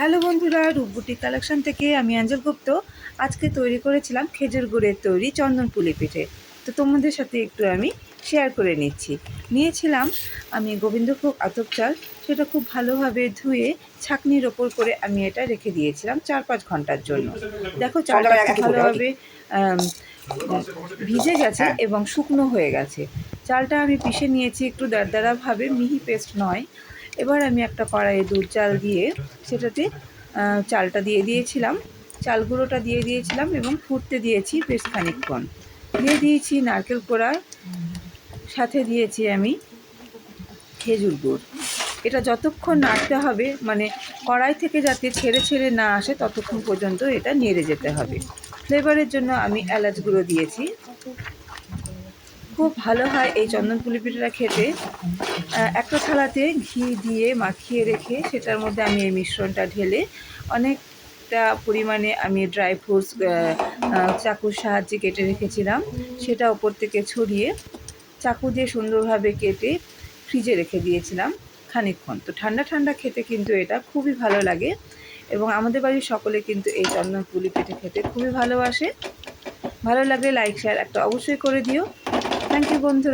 Hello বন্ধুরা, রূপবতী collection থেকে আমি অঞ্জল গুপ্ত। আজকে তৈরি করেছিলাম খেজুর গুড়ের তৈরি চন্দন পুলি পিঠে। তো তোমাদের সাথে একটু আমি শেয়ার করে নিয়েছিলাম আমি গোবিন্দভোগ আতপ চাল। সেটা খুব ভালোভাবে ধুয়ে ছাঁকনির ওপর করে আমি এটা রেখে দিয়েছিলাম 4-5 ঘন্টার জন্য। দেখো চালটা খুব ভালোভাবে ভিজে গেছে এবং শুকনো হয়ে গেছে। চালটা আমি পিষে নিয়েছি একটু দারদারাভাবে, মিহি পেস্ট নয়। এবার আমি একটা কড়াইয়ে দুধ চাল দিয়ে সেটাতে চালটা দিয়ে দিয়েছিলাম, চাল গুঁড়োটা দিয়ে দিয়েছিলাম এবং ফুটতে দিয়েছি বেশ খানিকক্ষণ। দিয়ে দিয়েছি নারকেল কোড়া, সাথে দিয়েছি আমি খেজুর গুড়। এটা যতক্ষণ নাড়তে হবে, মানে কড়াই থেকে যাতে ছেড়ে ছেড়ে না আসে ততক্ষণ পর্যন্ত এটা নেড়ে যেতে হবে। ফ্লেভারের জন্য আমি এলাচ গুঁড়ো দিয়েছি। খুব ভালো হয় এই চন্দন পুলি পিঠাটা খেতে। একটা থালাতে ঘি দিয়ে মাখিয়ে রেখে সেটার মধ্যে আমি এই মিশ্রণটা ঢেলে অনেকটা পরিমাণে আমি ড্রাই ফ্রুটস চাকুর সাহায্যে কেটে রেখেছিলাম, সেটা ওপর থেকে ছড়িয়ে চাকু দিয়ে সুন্দরভাবে কেটে ফ্রিজে রেখে দিয়েছিলাম খানিকক্ষণ। তো ঠান্ডা ঠান্ডা খেতে কিন্তু এটা খুবই ভালো লাগে এবং আমাদের বাড়ির সকলে কিন্তু এই চন্দন পুলি পিঠে খেতে খুবই ভালোবাসে। ভালো লাগলে লাইক শেয়ার একটা অবশ্যই করে দিও। থ্যাংক ইউ বন্ধুরা।